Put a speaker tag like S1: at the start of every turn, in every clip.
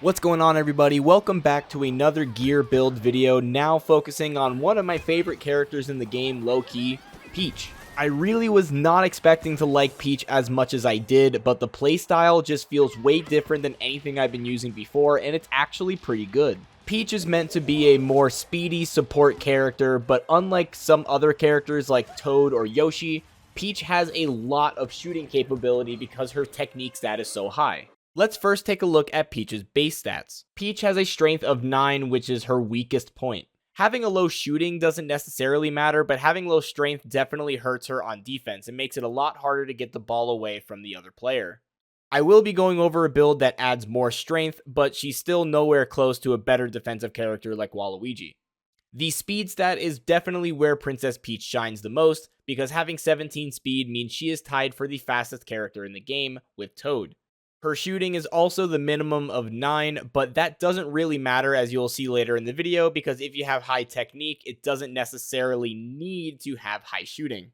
S1: What's going on, everybody? Welcome back to another gear build video, now focusing on one of my favorite characters in the game, low-key, Peach. I really was not expecting to like Peach as much as I did, but the playstyle just feels way different than anything I've been using before, and it's actually pretty good. Peach is meant to be a more speedy support character, but unlike some other characters like Toad or Yoshi, Peach has a lot of shooting capability because her technique stat is so high. Let's first take a look at Peach's base stats. Peach has a strength of 9, which is her weakest point. Having a low shooting doesn't necessarily matter, but having low strength definitely hurts her on defense and makes it a lot harder to get the ball away from the other player. I will be going over a build that adds more strength, but she's still nowhere close to a better defensive character like Waluigi. The speed stat is definitely where Princess Peach shines the most, because having 17 speed means she is tied for the fastest character in the game with Toad. Her shooting is also the minimum of 9, but that doesn't really matter, as you'll see later in the video, because if you have high technique, it doesn't necessarily need to have high shooting.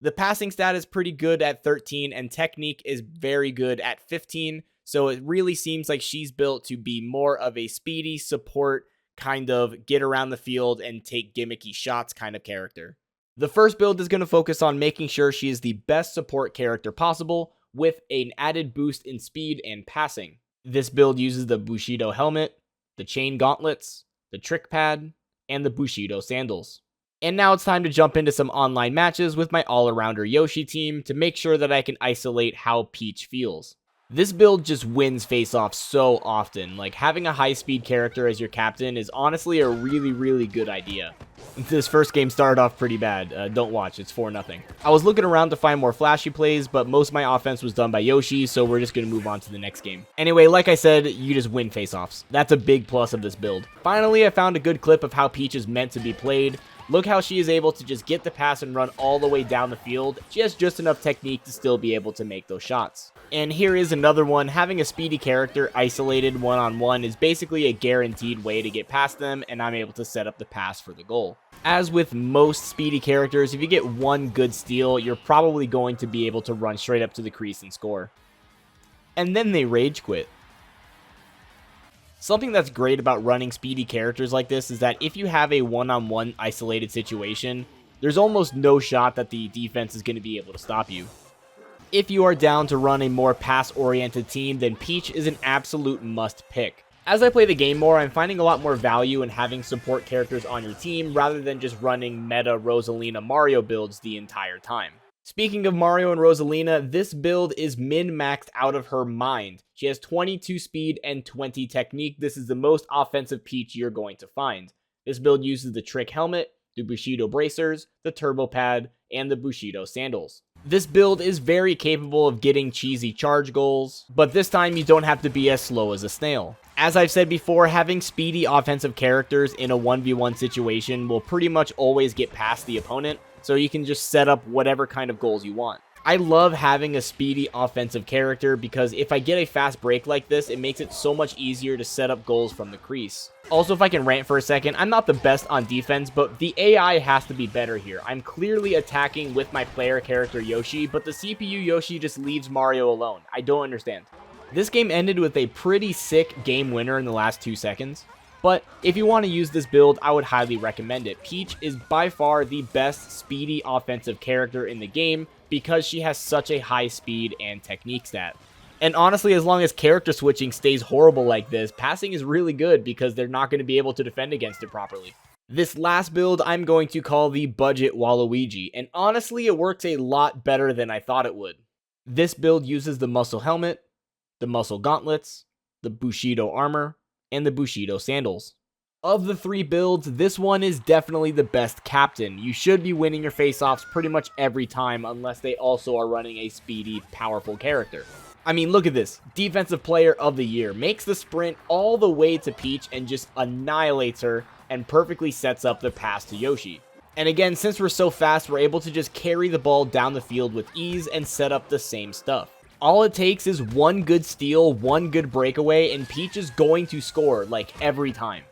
S1: The passing stat is pretty good at 13, and technique is very good at 15, so it really seems like she's built to be more of a speedy support, kind of get around the field and take gimmicky shots kind of character. The first build is going to focus on making sure she is the best support character possible, with an added boost in speed and passing. This build uses the Bushido helmet, the chain gauntlets, the trick pad, and the Bushido sandals. And now it's time to jump into some online matches with my all-arounder Yoshi team to make sure that I can isolate how Peach feels. This build just wins face-offs so often. Like, having a high-speed character as your captain is honestly a really good idea. This first game started off pretty bad. Don't watch, it's 4-0. I was looking around to find more flashy plays, but most of my offense was done by Yoshi, so we're just going to move on to the next game. Anyway, like I said, you just win face-offs. That's a big plus of this build. Finally, I found a good clip of how Peach is meant to be played. Look how she is able to just get the pass and run all the way down the field. She has just enough technique to still be able to make those shots. And here is another one. Having a speedy character isolated one-on-one is basically a guaranteed way to get past them, and I'm able to set up the pass for the goal. As with most speedy characters, if you get one good steal, you're probably going to be able to run straight up to the crease and score. And then they rage quit. Something that's great about running speedy characters like this is that if you have a one-on-one isolated situation, there's almost no shot that the defense is going to be able to stop you. If you are down to run a more pass-oriented team, then Peach is an absolute must-pick. As I play the game more, I'm finding a lot more value in having support characters on your team rather than just running meta Rosalina Mario builds the entire time. Speaking of Mario and Rosalina, this build is min-maxed out of her mind. She has 22 speed and 20 technique. This is the most offensive Peach you're going to find. This build uses the trick helmet, the Bushido bracers, the turbo pad, and the Bushido sandals. This build is very capable of getting cheesy charge goals, but this time you don't have to be as slow as a snail. As I've said before, having speedy offensive characters in a 1v1 situation will pretty much always get past the opponent, so you can just set up whatever kind of goals you want. I love having a speedy offensive character because if I get a fast break like this, it makes it so much easier to set up goals from the crease. Also, if I can rant for a second, I'm not the best on defense, but the AI has to be better here. I'm clearly attacking with my player character Yoshi, but the CPU Yoshi just leaves Mario alone. I don't understand. This game ended with a pretty sick game winner in the last 2 seconds. But if you want to use this build, I would highly recommend it. Peach is by far the best speedy offensive character in the game because she has such a high speed and technique stat. And honestly, as long as character switching stays horrible like this, passing is really good because they're not going to be able to defend against it properly. This last build I'm going to call the Budget Waluigi, and honestly it works a lot better than I thought it would. This build uses the muscle helmet, the muscle gauntlets, the Bushido armor, and the Bushido sandals. Of the 3 builds, this one is definitely the best captain. You should be winning your face-offs pretty much every time unless they also are running a speedy, powerful character. I mean, look at this. Defensive Player of the Year makes the sprint all the way to Peach and just annihilates her and perfectly sets up the pass to Yoshi. And again, since we're so fast, we're able to just carry the ball down the field with ease and set up the same stuff. All it takes is one good steal, one good breakaway, and Peach is going to score, like, every time.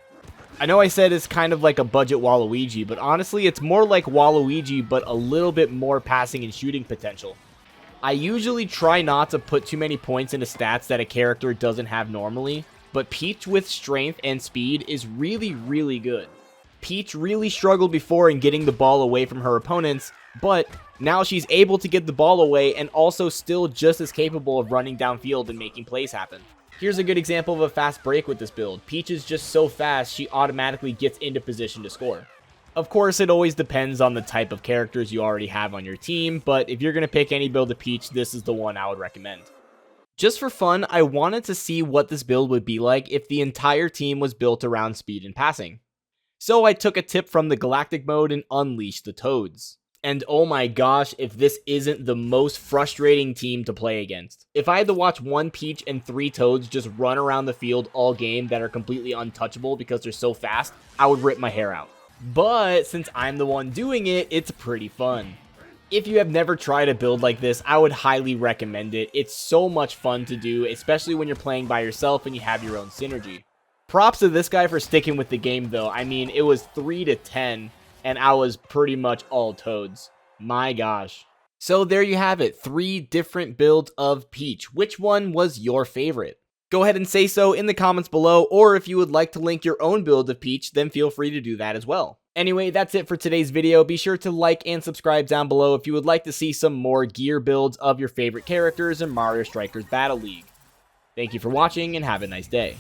S1: I know I said it's kind of like a budget Waluigi, but honestly, it's more like Waluigi, but a little bit more passing and shooting potential. I usually try not to put too many points into stats that a character doesn't have normally, but Peach with strength and speed is really good. Peach really struggled before in getting the ball away from her opponents, but now she's able to get the ball away and also still just as capable of running downfield and making plays happen. Here's a good example of a fast break with this build. Peach is just so fast, she automatically gets into position to score. Of course, it always depends on the type of characters you already have on your team, but if you're going to pick any build of Peach, this is the one I would recommend. Just for fun, I wanted to see what this build would be like if the entire team was built around speed and passing. So I took a tip from the Galactic mode and unleashed the Toads. And oh my gosh, if this isn't the most frustrating team to play against. If I had to watch one Peach and 3 Toads just run around the field all game that are completely untouchable because they're so fast, I would rip my hair out. But since I'm the one doing it, it's pretty fun. If you have never tried a build like this, I would highly recommend it. It's so much fun to do, especially when you're playing by yourself and you have your own synergy. Props to this guy for sticking with the game though. I mean, it was 3-10 and I was pretty much all Toads. My gosh. So there you have it, 3 different builds of Peach. Which one was your favorite? Go ahead and say so in the comments below, or if you would like to link your own build of Peach, then feel free to do that as well. Anyway, that's it for today's video. Be sure to like and subscribe down below if you would like to see some more gear builds of your favorite characters in Mario Strikers Battle League. Thank you for watching and have a nice day.